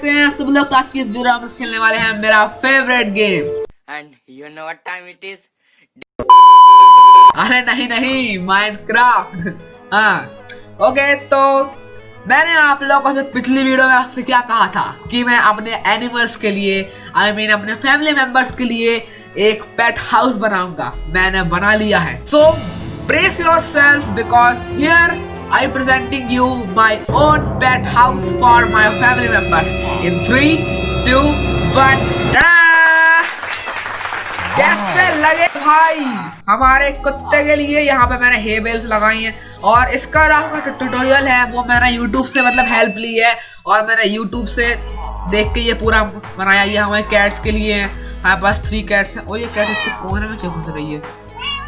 कैसे हैं सब लोग? तो आज की इस वीडियो में खेलने वाले हैं मेरा favourite game. And you know what time it is? अरे नहीं, माइनक्राफ्ट। हाँ ओके, तो मैंने आप लोगों से पिछली वीडियो में आपसे क्या कहा था कि मैं अपने एनिमल्स के लिए अपने फैमिली मेंबर्स के लिए एक पेट हाउस बनाऊंगा। मैंने बना लिया है। So brace yourself because here I presenting you my own pet house for my family members in 3, 2, 1. कैसे लगे भाई? हमारे कुत्ते के लिए यहाँ पे मैंने हे बेल्स लगाई हैं और इसका जो ट्यूटोरियल है वो मैंने YouTube से हेल्प ली है और मैंने YouTube से देख के ये पूरा बनाया। ये हमारे कैट्स के लिए है। हमारे पास 3 कैट्स हैं। और ये कैट इसके कोने में क्यों घुस रही है?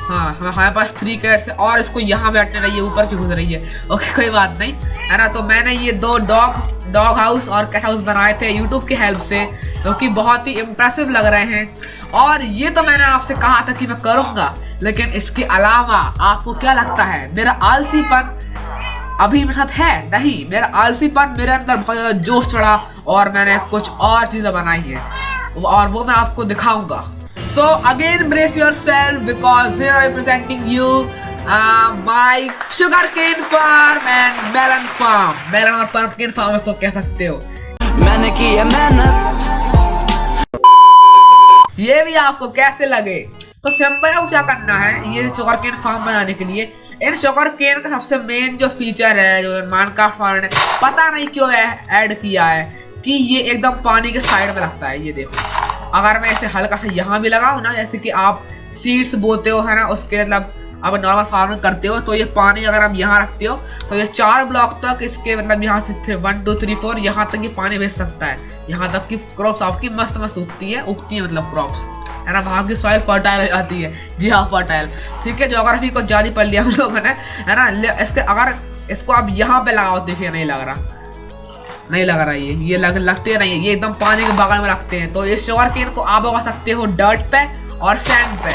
हाँ, हमारे पास 3 कैट्स है और इसको यहाँ बैठने रही है, ऊपर क्यों घुस रही है? ओके कोई बात नहीं, है ना। तो मैंने ये 2 डॉग हाउस और कैट हाउस बनाए थे यूट्यूब की हेल्प से, जो कि बहुत ही इम्प्रेसिव लग रहे हैं। और ये तो मैंने आपसे कहा था कि मैं करूँगा, लेकिन इसके अलावा आपको क्या लगता है मेरा आलसीपन अभी मेरे साथ है? नहीं, मेरा आलसीपन मेरे अंदर बहुत ज़्यादा जोश चढ़ा और मैंने कुछ और चीज़ें बनाई हैं और वो मैं आपको दिखाऊंगा। So again brace yourself because here I'm presenting you my sugarcane farm and melon farm। melon और pumpkin farm इसको कह सकते हो। मैंने की है मेहनत। ये भी आपको कैसे लगे? तो सिंपल है, क्या करना है ये शुगरकेन फार्म बनाने के लिए। इन शुगरकेन का सबसे मेन जो फीचर है, जो माइनक्राफ्ट फार्म ने पता नहीं क्यों ऐड किया है कि ये एकदम पानी के साइड में लगता है। ये देखो, अगर मैं ऐसे हल्का सा यहाँ भी लगाऊँ ना, जैसे कि आप सीड्स बोते हो, है ना, उसके अब नॉर्मल फार्मिंग करते हो, तो ये पानी अगर आप यहाँ रखते हो तो ये 4 ब्लॉक तक इसके यहाँ से 1 2 3 4 यहाँ तक ये पानी भेज सकता है। यहाँ तक कि क्रॉप्स आपकी मस्त उगती है क्रॉप्स, है ना। वहाँ की सॉइल फर्टाइल हो जाती है। जी हाँ, फर्टाइल। ठीक है, ज्योग्राफी को ज़्यादा पढ़ लिया हम लोगों ने, है ना। इसके अगर इसको आप यहाँ पे लगाओ, देखिए नहीं लग रहा ये लगते नहीं है। ये एकदम पानी के बगल में रखते हैं। तो इस शुगरकेन को आप उगा सकते हो डर्ट पे और सैंड पे।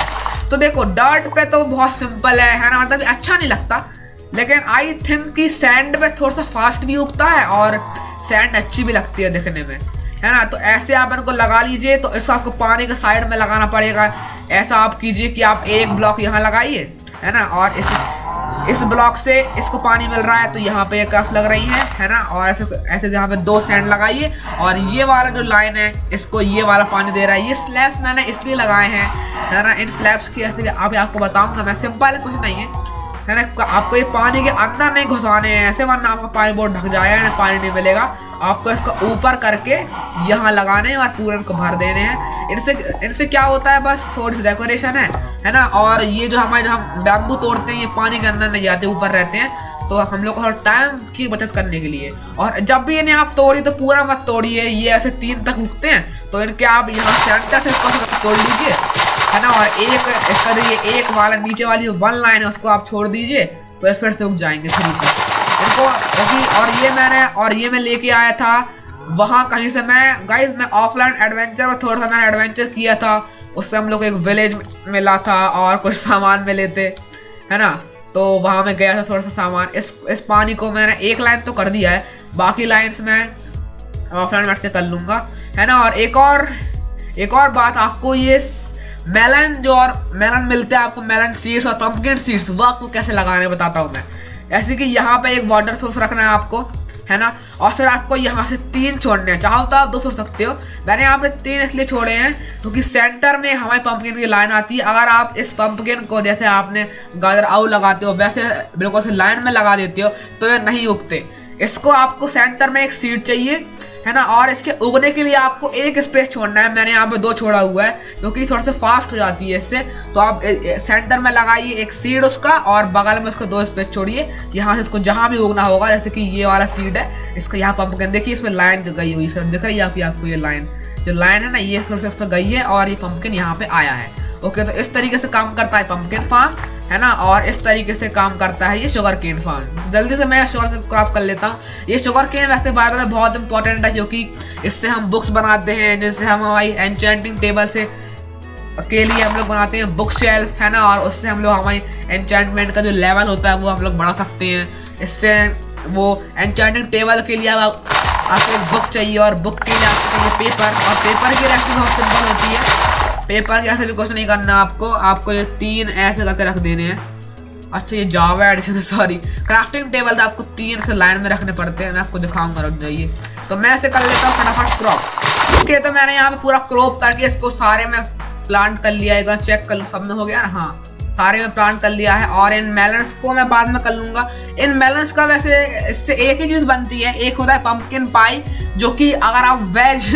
तो देखो, डर्ट पे तो बहुत सिंपल है ना, मतलब अच्छा नहीं लगता, लेकिन आई थिंक कि सैंड पे थोड़ा सा फास्ट भी उगता है और सैंड अच्छी भी लगती है दिखने में, है ना। तो ऐसे आप इनको लगा लीजिए। तो इसको आपको पानी के साइड में लगाना पड़ेगा। ऐसा आप कीजिए कि आप एक ब्लॉक यहाँ लगाइए, है ना, और इस ब्लॉक से इसको पानी मिल रहा है तो यहाँ पे एक कफ लग रही है ना। और ऐसे यहाँ पे 2 सैंड लगाइए और ये वाला जो लाइन है इसको ये वाला पानी दे रहा है। ये स्लैब्स मैंने इसलिए लगाए हैं, है ना। इन स्लैब्स की ऐसे आपको बताऊंगा मैं, सिंपल है, कुछ नहीं है ना। आपको ये पानी के अंदर नहीं घुसाने हैं ऐसे, वरना आपका पानी बहुत ढक जाएगा, पानी नहीं मिलेगा। आपको इसको ऊपर करके यहाँ लगाने और पूरे इनको भर देने हैं। इनसे क्या होता है, बस थोड़ी सी डेकोरेशन है ना। और ये जो हम बैम्बू तोड़ते हैं ये पानी के अंदर नहीं जाते, ऊपर रहते हैं। तो हम लोग को टाइम की बचत करने के लिए। और जब भी इन्हें आप तोड़िए तो पूरा मत तोड़िए, ये ऐसे 3 तक उगते हैं तो इनके आप यहाँ सेंटर से इसको तोड़ लीजिए, है ना। और इसका जो ये एक वाला नीचे वाली 1 लाइन है उसको आप छोड़ दीजिए तो ये फिर से उग जाएंगे 3 तक इनको। और ये मैं लेके आया था वहाँ कहीं से। मैं ऑफलाइन एडवेंचर में थोड़ा सा मैंने एडवेंचर किया था। उससे हम लोग एक विलेज मिला था और कुछ सामान मिले थे, है ना। तो वहाँ मैं गया था, थोड़ा सा सामान। इस पानी को मैंने 1 लाइन तो कर दिया है, बाकी लाइन्स मैं ऑफलाइन से कर लूँगा, है ना। और एक और बात, आपको ये मेलन मिलते हैं आपको, मेलन सीड्स और पंपकिन सीड्स, वो आपको कैसे लगाने बताता हूँ मैं। जैसे कि यहाँ पे एक वाटर सोर्स रखना है आपको, है ना। और फिर आपको यहाँ से 3 छोड़ने हैं, चाहो तो आप 2 छोड़ सकते हो। मैंने यहाँ पे 3 इसलिए छोड़े हैं क्योंकि सेंटर में हमारी पंपकिन की लाइन आती है। अगर आप इस पंपकिन को जैसे आपने गाजर आऊ लगाते हो वैसे बिल्कुल से लाइन में लगा देते हो तो ये नहीं उगते। इसको आपको सेंटर में एक सीड चाहिए, है ना। और इसके उगने के लिए आपको एक स्पेस छोड़ना है। मैंने यहाँ पे 2 छोड़ा हुआ है क्योंकि थोड़ा सा फास्ट हो जाती है इससे। तो आप सेंटर में लगाइए एक सीड उसका और बगल में उसको 2 स्पेस छोड़िए। यहाँ से इसको जहाँ भी उगना होगा, जैसे कि ये वाला सीड है, इसका यहाँ पंपकिन देखिए इसमें लाइन गई हुई है, दिख रही है आपको ये लाइन है ना, ये थोड़ी सी इस पर गई है और ये पंपकिन यहाँ पे आया है। ओके, तो इस तरीके से काम करता है पंपकिन फार्म, है ना। और इस तरीके से काम करता है ये शुगरकेन फार्म। तो जल्दी से मैं शुगरकेन क्रॉप कर लेता हूँ। ये शुगरकेन वैसे बात में बहुत इंपॉर्टेंट है क्योंकि इससे हम बुक्स बनाते हैं, जिससे हम हमारी एन्चेंटिंग टेबल से के लिए हम लोग बनाते हैं बुक शेल्फ, है ना। और उससे हम लोग हमारी एन्चेंटमेंट का जो लेवल होता है वो हम लोग बढ़ा सकते हैं। इससे वो एन्चेंटिंग टेबल के लिए अब आपको एक बुक चाहिए और बुक के लिए आपको चाहिए पेपर, और पेपर की रेसिपी बहुत सिंपल होती है। पेपर की ऐसे भी कुछ नहीं करना आपको ये 3 ऐसे करके रख देने हैं। अच्छा ये Java edition, sorry crafting table था, आपको 3 से लाइन में रखने पड़ते हैं। मैं आपको दिखाऊंगा, रुक जाइए। तो मैं ऐसे कर लेता हूँ फटाफट क्रॉप। ओके तो मैंने यहाँ पे पूरा क्रॉप करके इसको सारे में प्लांट कर लिया है। चेक कर लूँ सब में हो गया ना, हाँ सारे में प्लांट कर लिया है। और इन मेलन्स को मैं बाद में कर लूंगा। इन मेलन्स का वैसे इससे एक ही चीज बनती है, एक होता है पंपकिन पाई, जो कि अगर आप वेज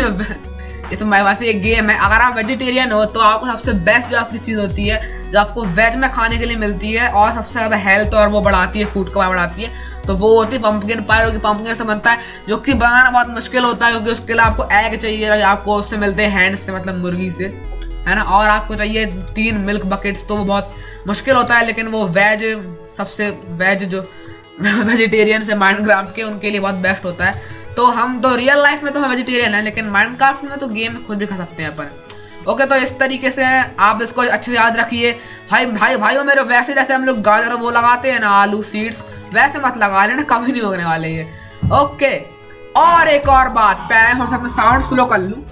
ये तो मेरे वैसे एक गेम है, अगर आप वेजिटेरियन हो तो आपको सबसे बेस्ट जो आपकी चीज़ होती है जो आपको वेज में खाने के लिए मिलती है और सबसे ज़्यादा हेल्थ और वो बढ़ाती है, फूड का बढ़ाती है, तो वो होती है पंपकिन पाई, जो कि पंपकिन से बनता है, जो कि बनाना बहुत मुश्किल होता है क्योंकि उसके लिए आपको एग चाहिए, आपको उससे मिलते हैं हैंड से, मतलब मुर्गी से, है ना। और आपको चाहिए 3 मिल्क बकेट्स, तो वो बहुत मुश्किल होता है। लेकिन वो वेज सबसे वेज जो वेजिटेरियन से माइनक्राफ्ट के उनके लिए बहुत बेस्ट होता है। तो हम तो रियल लाइफ में तो हम वेजिटेरियन हैं, लेकिन माइनक्राफ्ट में तो गेम खुद भी खा सकते हैं अपन। ओके तो इस तरीके से आप इसको अच्छे से याद रखिए। भाइयों मेरे वैसे जैसे हम लोग गाजर वो लगाते हैं ना, आलू सीड्स, वैसे मत लगा लेना, कभी नहीं होने वाले ये। ओके और एक और बात, पहले थोड़ा सा साउंड स्लो कर लूँ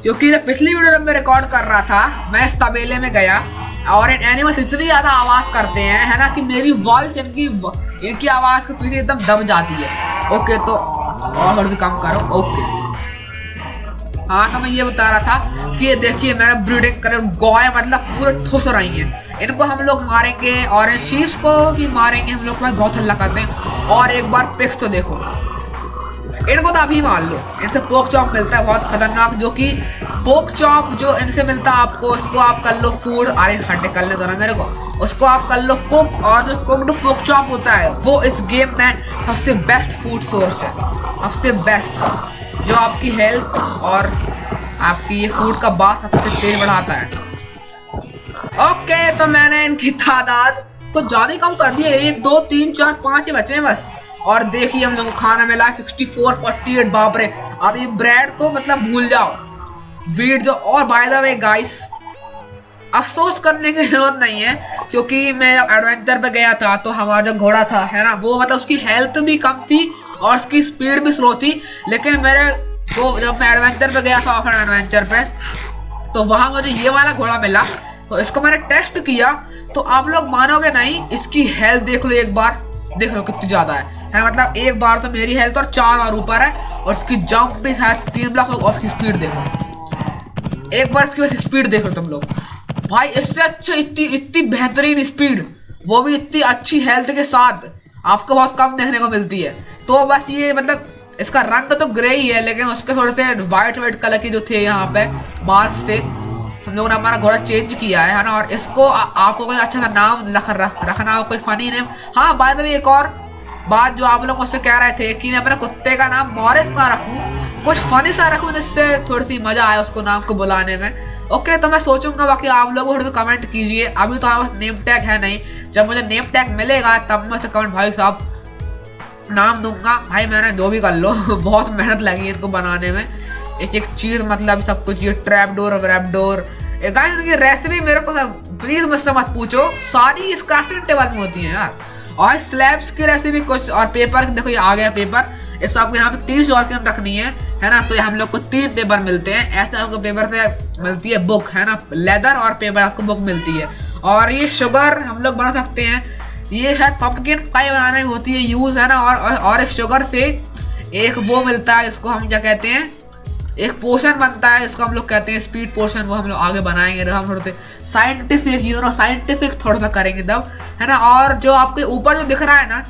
क्योंकि पिछली वीडियो जब मैं रिकॉर्ड कर रहा था मैं इस तबेले में गया और इन एनिमल्स इतनी ज्यादा आवाज करते हैं, है ना, कि मेरी वॉइस इनकी आवाज के पीछे एकदम दब जाती है। ओके तो और भी कम करो। ओके हाँ तो मैं ये बता रहा था कि ये देखिए मैंने ब्रीडिंग करे गौएं मतलब पूरे ठुस रही हैं। इनको हम लोग मारेंगे और इन शीप्स को भी मारेंगे हम लोग, बहुत हल्ला करते हैं। और एक बार पिग्स तो देखो, इनको तो अभी मार लो, इनसे पोक चॉप मिलता है बहुत खतरनाक, जो कि पोक चॉप जो इनसे मिलता है आपको, उसको आप कर लो फूड। अरे हटे कर ले दोनों मेरे को, उसको आप कर लो कुक। और जो कुक्ड पोक चॉप होता है वो इस गेम में सबसे बेस्ट फूड सोर्स है, सबसे बेस्ट, जो आपकी हेल्थ और आपकी ये फूड का बात सबसे तेज बढ़ाता है। ओके तो मैंने इनकी तादाद को ज्यादा कम कर दी है, 1 2 3 4 5 ही बचे हैं बस। और देखिए हम लोग को खाना मिला है 64 48, बाप रे। अब ये ब्रेड तो मतलब भूल जाओ, वीट जो। और बाय द वे गाइस, अफसोस करने की जरूरत नहीं है क्योंकि मैं जब एडवेंचर पे गया था तो हमारा जो घोड़ा था, है ना, वो मतलब उसकी हेल्थ भी कम थी और उसकी स्पीड भी स्लो थी। लेकिन मेरे को जब मैं एडवेंचर पे गया था, ऑफर एडवेंचर पे, तो वहां मुझे ये वाला घोड़ा मिला। तो इसको मैंने टेस्ट किया तो आप लोग मानोगे नहीं, इसकी हेल्थ देख लो एक बार, देख लो कितनी ज्यादा है मतलब एक बार तो मेरी हेल्थ और 4 और ऊपर है। और उसकी जंप भी शायद 3 ब्लॉक, और उसकी स्पीड देखो एक बार, इसकी स्पीड देखो तुम लोग भाई, इससे अच्छा इतनी बेहतरीन स्पीड, वो भी इतनी अच्छी हेल्थ के साथ, आपको बहुत कम देखने को मिलती है। तो बस ये मतलब इसका रंग तो ग्रे ही है, लेकिन उसके थोड़े से वाइट कलर के जो थे यहाँ पे मार्क्स थे, हम लोगों ने हमारा घोड़ा चेंज किया है ना। और इसको आपको कोई अच्छा सा नाम रखना हो, कोई फनी नेम। हाँ बाय द वे एक और बात जो आप लोग मुझसे कह रहे थे कि मैं अपने कुत्ते का नाम मॉरिस ना रखूं, कुछ फनी सा रखूं जिससे थोड़ी सी मजा आए उसको नाम को बुलाने में। ओके तो मैं सोचूंगा, बाकी आप लोग थोड़ा सा कमेंट कीजिए। अभी तो हमारे पास नेम टैग है नहीं, जब मुझे नेम टैग मिलेगा तब मैं कमेंट भाई साहब नाम दूंगा। भाई मैंने जो भी कर लो बहुत मेहनत लगी है इनको बनाने में, एक एक चीज मतलब सब कुछ, ये trap door rap door. Guys इनकी रेसिपी मेरे को प्लीज मुझसे मत पूछो, सारी इस क्राफ्टिंग टेबल में होती है यार। और स्लैब्स की रेसिपी कुछ, और पेपर देखो ये आ गया पेपर, इस आपको यहाँ पे 30 ऑर्गन रखनी है ना। तो हम लोग को 3 पेपर मिलते हैं, ऐसे आपको पेपर से मिलती है बुक, है ना, लेदर और पेपर आपको बुक मिलती है। और ये शुगर हम लोग बना सकते हैं, ये शायद पंपकिन पाई बनाने में होती है यूज, है ना। और इस शुगर से एक वो मिलता है, इसको हम क्या कहते हैं, एक पोशन बनता है, इसको हम लोग कहते हैं स्पीड पोशन, वो हम लोग आगे बनाएंगे। हम थोड़े से साइंटिफिक साइंटिफिक थोड़ा सा करेंगे तब, है ना। और जो आपके ऊपर जो दिख रहा है ना,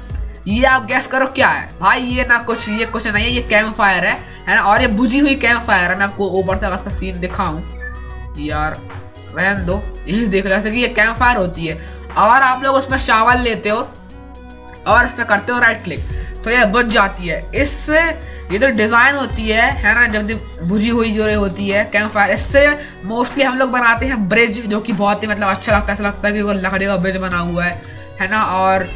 ये आप गैस करो क्या है भाई, ये ना कुछ, ये कुछ नहीं है, ये कैंप फायर है ना। और ये बुझी हुई कैंप फायर है, मैं आपको ऊपर से इसका सीन दिखाऊं यार, रहने दो, यही देख लो कि ये कैंप फायर होती है। और आप लोग उसमें शावल लेते हो और इस पर करते हो राइट क्लिक, तो ये बुझ जाती है। इससे ये जो डिज़ाइन होती है ना, जब बुझी हुई जो होती है कैंप फायर, इससे मोस्टली हम लोग बनाते हैं ब्रिज, जो कि बहुत ही मतलब अच्छा लगता है, ऐसा लगता है कि वो लकड़ी का ब्रिज बना हुआ है ना। और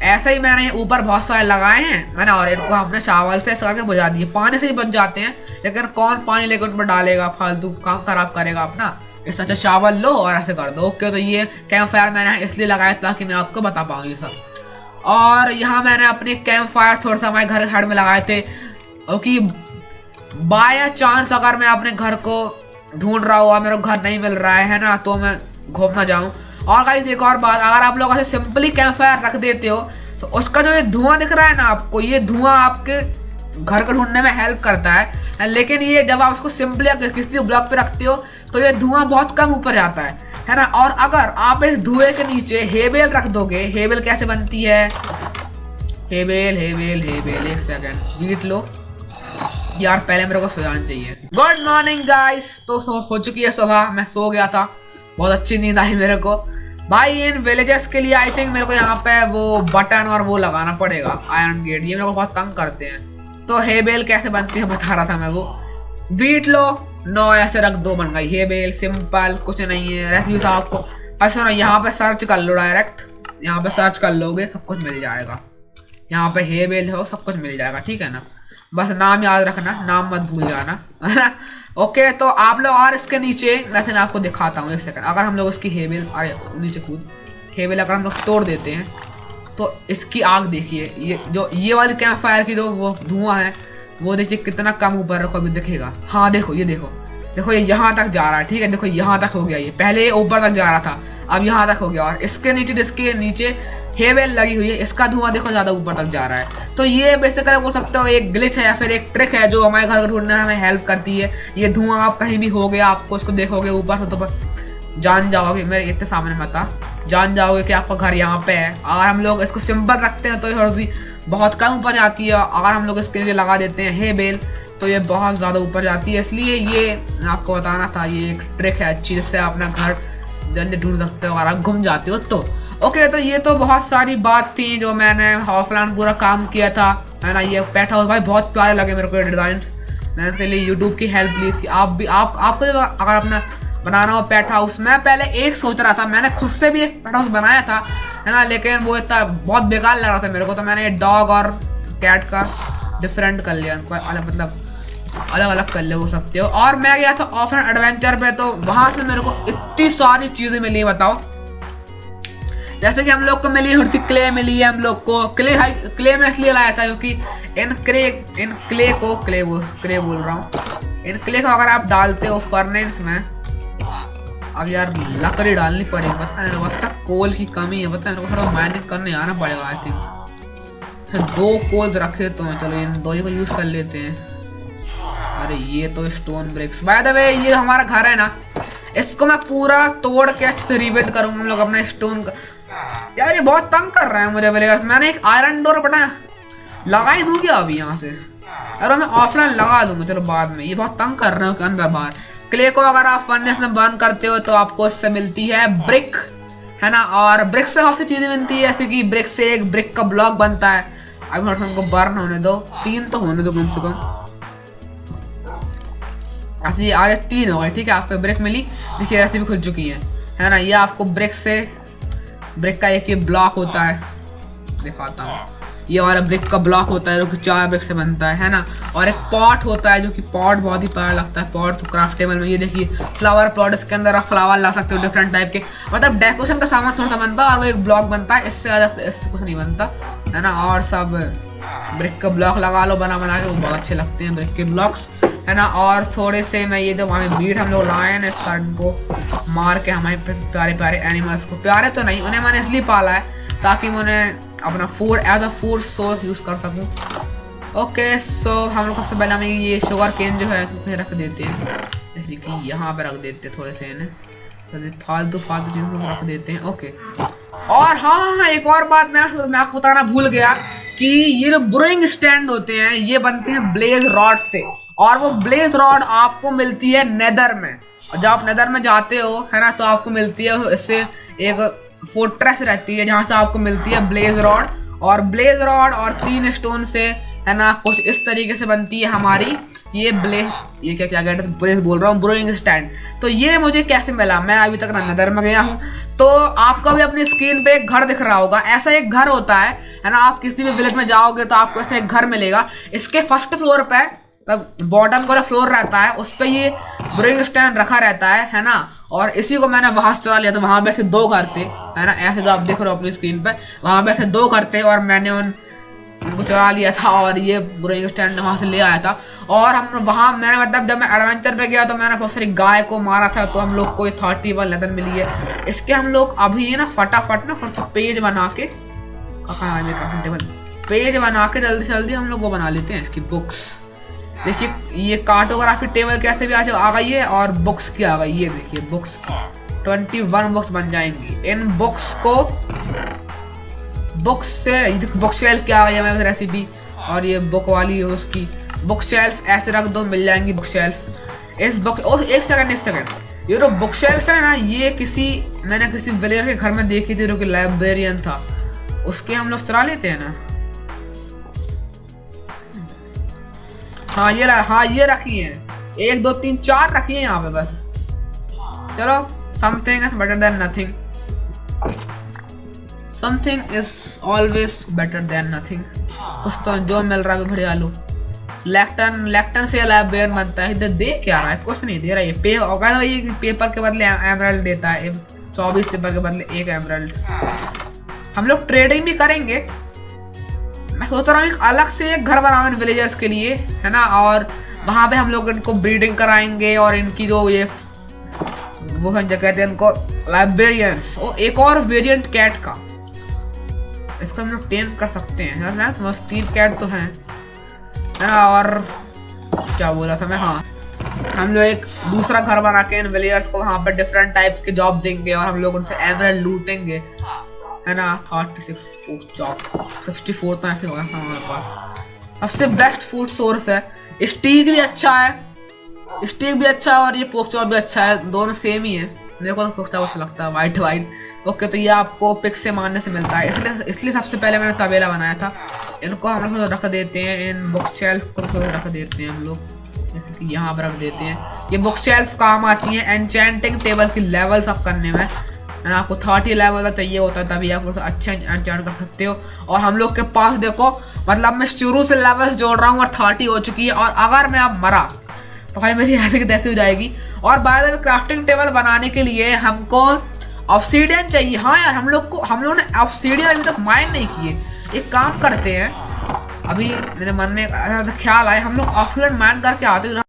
ऐसे ही मैंने ऊपर बहुत सारे लगाए हैं, है ना। और इनको हमने चावल से ऐसा करके बुझा दिए, पानी से ही बच जाते हैं, लेकिन कौन पानी लेकर उन पर डालेगा, फालतू काम खराब करेगा अपना। इससे अच्छा चावल लो और ऐसे कर दो। ओके तो ये कैंप फायर मैंने इसलिए लगाया ताकि मैं आपको बता पाऊँ ये सब। और यहाँ मैंने अपने कैंप फायर थोड़ा सा हमारे घर के साइड में लगाए थे, क्योंकि बाय चांस अगर मैं अपने घर को ढूंढ रहा हुआ, मेरे को घर नहीं मिल रहा है ना, तो मैं घूमना जाऊं। और गाइस एक और बात, अगर आप लोग ऐसे सिंपली कैंप फायर रख देते हो तो उसका जो ये धुआं दिख रहा है ना आपको, ये धुआं आपके घर को ढूंढने में हेल्प करता है। लेकिन ये जब आप उसको सिंपली किसी ब्लॉक पे रखते हो तो ये धुआं बहुत कम ऊपर जाता है ना। और अगर आप इस धुएं के नीचे हेबेल रख दोगे, हेबेल कैसे बनती है, हेबेल हेबेल हेबेल, एक सेकंड वीट लो यार, पहले मेरे को सो जाना चाहिए। गुड मॉर्निंग गाइस, तो हो चुकी है सुबह, मैं सो गया था, बहुत अच्छी नींद आई मेरे को भाई। इन विलेजर्स के लिए आई थिंक मेरे को यहाँ पे वो बटन और वो लगाना पड़ेगा, आयरन गेट, ये मेरे को बहुत तंग करते हैं। तो हेबेल कैसे बनती है बता रहा था मैं, वो वीट लो 9 ऐसे रख दो, बन गई हेबेल, सिंपल, कुछ नहीं है। रेसिपी आपको ऐसा ना, यहाँ पे सर्च कर लो डायरेक्ट, यहाँ पे सर्च कर लोगे सब कुछ मिल जाएगा, यहाँ पे हेबेल हो सब कुछ मिल जाएगा, ठीक है ना। बस नाम याद रखना, नाम मत भूल जाना, है ना। ओके, तो आप लोग और इसके नीचे वैसे मैं आपको दिखाता हूँ, एक सेकंड। अगर हम लोग उसकी हेबेल, अरे नीचे कूद, हेबेल अगर हम लोग तोड़ देते हैं तो इसकी आग देखिए, ये जो ये वाली कैंप फायर की जो वो धुआं है वो देखिए कितना कम ऊपर रखो, अभी दिखेगा। हाँ देखो, ये देखो देखो, ये यहाँ तक जा रहा है, ठीक है, देखो यहाँ तक हो गया, ये पहले ऊपर तक जा रहा था, अब यहाँ तक हो गया। और इसके नीचे हेबेल लगी हुई है, इसका धुआं देखो ज्यादा ऊपर तक जा रहा है। तो ये बेसिकली बोल सकते हो एक ग्लिच है या फिर एक ट्रिक है जो हमारे घर को ढूंढने में हमें हेल्प करती है। ये धुआं आप कहीं भी हो गया, आपको उसको देखोगे ऊपर से तो जान जाओगे, मेरे इतने सामने मत आ, जान जाओगे कि आपका घर यहाँ पे है। अगर हम लोग इसको सिंपल रखते हैं तो थोड़ी सी बहुत कम ऊपर जाती है, अगर हम लोग इसके लिए लगा देते हैं हेबेल तो ये बहुत ज़्यादा ऊपर जाती है। इसलिए ये आपको बताना था, ये एक ट्रिक है अच्छी, जिससे आप अपना घर जल्दी ढूंढ सकते हो अगर आप गुम जाते हो तो। ओके, तो ये तो बहुत सारी बात थी जो मैंने ऑफलाइन पूरा काम किया था, है ना। ये पेट हाउस भाई बहुत प्यारे लगे मेरे को, डिज़ाइंस, मैंने इसके लिए यूट्यूब की हेल्प ली थी। आप भी आपको अगर अपना बनाना हो पेट हाउस, मैं पहले एक सोच रहा था, मैंने खुद से भी एक पेट हाउस बनाया था, है ना, लेकिन वो इतना बहुत बेकार लग रहा था मेरे को, तो मैंने डॉग और कैट का डिफरेंट कर लिया, उनको मतलब अलग अलग कर ले हो सकते हो। और मैं गया था ऑफलाइन एडवेंचर पे, तो वहां से मेरे को इतनी सारी चीजें मिली, बताओ। जैसे कि हम लोग को मिली थोड़ी सी क्ले मिली है, हम लोग को क्ले में इसलिए लाया था क्योंकि इन क्ले को अगर आप डालते हो फर्नेस में, अब यार लकड़ी डालनी पड़ेगी, पता है बस तक कोल की कमी है, पता है मेरे को थोड़ा माइनिंग करने आना पड़ेगा आई थिंक। अच्छा 2 कोल रखे तो हैं, चलो इन 2 ही को यूज कर लेते हैं। अरे ये तो stone BRICS, by the way ये हमारा घर है ना, इसको मैं पूरा तोड़ के अच्छे से रीबिल्ड करूंगा हम लोग अपना स्टोन का। यार ये बहुत तंग कर रहे हैं मुझे विलेजर्स, मैंने एक आयरन डोर पता लगा ही दूंगी अभी यहाँ से, अरे मैं ऑफलाइन लगा दूंगा चलो बाद में, ये बहुत तंग कर रहे हो कि अंदर बाहर। क्ले को अगर आप फर्नेस में बर्न करते हो तो आपको इससे मिलती है ब्रिक, है ना, और ब्रिक से बहुत सी चीजें मिलती है, जैसे कि ब्रिक से एक ब्रिक का ब्लॉक बनता है। अभी थोड़ा उनको बर्न होने दो, 3 तो होने दो कम से कम, ऐसे ये आगे 3 हो गए, ठीक है। आपको ब्रिक मिली, देखिए ऐसी भी खुल चुकी है ना। ये आपको ब्रिक का एक ये ब्लॉक होता है, दिखाता हूँ, ये वाला ब्रिक का ब्लॉक होता है जो कि 4 ब्रिक से बनता है ना। और एक पॉट होता है जो कि पॉट बहुत ही प्यारा लगता है, पॉट तो क्राफ्टेबल में, ये देखिए फ्लावर पॉट, इसके अंदर आप फ्लावर ला सकते हो डिफरेंट टाइप के, मतलब डेकोरेशन का सामान थोड़ा सा बनता है और वो एक ब्लॉक बनता है, इससे ज़्यादा इससे कुछ नहीं बनता, है ना। और सब ब्रिक का ब्लॉक लगा लो बना के, वो बहुत अच्छे लगते हैं ब्रिक के ब्लॉक्स, है ना। और थोड़े से मैं ये जो हमें बीट हम लोग लाए हैं ना, इस साइड को मार के हमारे प्यारे प्यारे एनिमल्स को, प्यारे तो नहीं, उन्हें मैंने इसलिए पाला है ताकि मैं उन्हें अपना food as a food source use कर सकूँ। ओके, सो हम लोग सबसे पहले हमें ये शुगर केन जो है रख देते हैं, जैसे कि यहाँ पे रख देते हैं थोड़े से इन्हें, तो फालतू चीज़ों को रख देते हैं। ओके, और हाँ एक और बात मैं आपको बताना भूल गया कि ये जो ब्रोइंग स्टैंड होते हैं ये बनते हैं ब्लेज रॉड से, और वो ब्लेज रॉड आपको मिलती है नेदर में। जब आप नेदर में जाते हो, है ना, तो आपको मिलती है इससे एक फोर्ट्रेस रहती है जहाँ से आपको मिलती है ब्लेज रॉड, और ब्लेज रॉड और 3 स्टोन से, है ना, कुछ इस तरीके से बनती है हमारी ये क्या ब्लेज बोल रहा हूँ, ब्रोइंग स्टैंड। तो ये मुझे कैसे मिला, मैं अभी तक नेदर में गया हूँ, तो आपको भी अपनी स्क्रीन पे एक घर दिख रहा होगा, ऐसा एक घर होता है ना। आप किसी भी विलेज में जाओगे तो आपको ऐसा एक घर मिलेगा, इसके फर्स्ट फ्लोर पे तब बॉटम का फ्लोर रहता है, उस पर ये ब्रोइंग स्टैंड रखा रहता है ना। और इसी को मैंने वहां से चुरा लिया, तो वहां पे ऐसे 2 घर थे, है ना, ऐसे जो आप देख रहे हो अपनी स्क्रीन पे, वहां पे ऐसे 2 घर थे, और मैंने उनको चुरा लिया था और ये बुरे स्टैंड वहाँ से ले आया था। और हम वहाँ मैंने मतलब जब मैं एडवेंचर पे गया तो मैंने बहुत सारी गाय को मारा था, तो हम लोग को ये 31 लेदर मिली है। इसके हम लोग अभी ना फटाफट ना पेज बना के पेज बना के जल्दी से जल्दी हम लोग वो बना लेते हैं इसकी बुक्स। देखिए ये कार्टोग्राफी टेबल कैसे भी आज आ गई है और बुक्स की आ गई। ये देखिए बुक्स 21 बुक्स बन जाएंगी। इन बुक्स को बुक्स से बुक शेल्फ क्या आ गई है रेसिपी, और ये बुक वाली उसकी बुक शेल्फ ऐसे रख दो, मिल जाएंगी बुक शेल्फ। इस बुक एक सेकंड ये जो बुक शेल्फ है ना, ये मैंने किसी विलेजर के घर में देखी थी जो कि लाइब्रेरियन था, उसके हम लोग चुरा लेते हैं ना। हाँ ये रखी है 1 2 3 4 रखी है यहाँ पे बस। चलो something is better than nothing, something is always better than nothing. कुछ तो जो मिल रहा है बढ़िया लो। लैक्टन से लाइब्रेरियन बनता है। इधर दे क्या रहा है, कुछ नहीं दे रहा है। ये पेपर के बदले एमराल्ड देता है, 24 पेपर के बदले 1 एमराल्ड। हम लोग ट्रेडिंग भी करेंगे। मैं सोच रहा हूँ एक अलग से एक घर बनाऊँ विलेजर्स के लिए, है ना, और वहाँ पे हम लोग इनको ब्रीडिंग कराएंगे और इनकी जो ये वो है क्या कहते हैं इनको, लाइब्रेरियंस। और एक और वेरिएंट कैट का, इसको हम लोग टेम कर सकते हैं ना। बस 3 कैट तो हैं, है ना। और क्या बोला था मैं, हाँ हम लोग एक दूसरा घर बना के इन विलेजर्स को वहाँ पर डिफरेंट टाइप्स के जॉब देंगे और हम लोग उनसे एमराल्ड लूटेंगे, है ना। 36 जॉब 64 तो ऐसे होगा हमारे पास। सबसे बेस्ट फूड सोर्स है। स्टीक भी अच्छा है, और ये पोक चॉप भी अच्छा है, दोनों सेम ही है। मेरे को तो पोक चॉप अच्छा लगता है, वाइट। ओके, तो ये आपको पिक से मारने से मिलता है, इसलिए सबसे पहले मैंने तबेला बनाया था। इनको हम लोग रख देते हैं, इन बुक शेल्फ को रख देते हैं हम लोग, जैसे कि यहाँ पर रख देते हैं। ये बुक शेल्फ काम आती है एन्चेंटिंग टेबल की लेवल्स अप करने में, है ना। आपको 30 लेवल चाहिए होता है तभी आप अच्छा एन्चेंट कर सकते हो। और हम लोग के पास देखो, मतलब मैं शुरू से लेवल्स जोड़ रहा हूँ और 30 हो चुकी है। और अगर मैं अब मरा तो भाई मेरी ऐसे की तैसे हो जाएगी। और by the way crafting table बनाने के लिए हमको ऑब्सीडियन चाहिए। हाँ यार, हम लोग ने ऑब्सीडियन अभी तक माइन नहीं किए। एक काम करते हैं, अभी मेरे मन में ख्याल आया, हम लोग ऑब्सीडियन माइन करके आते हैं।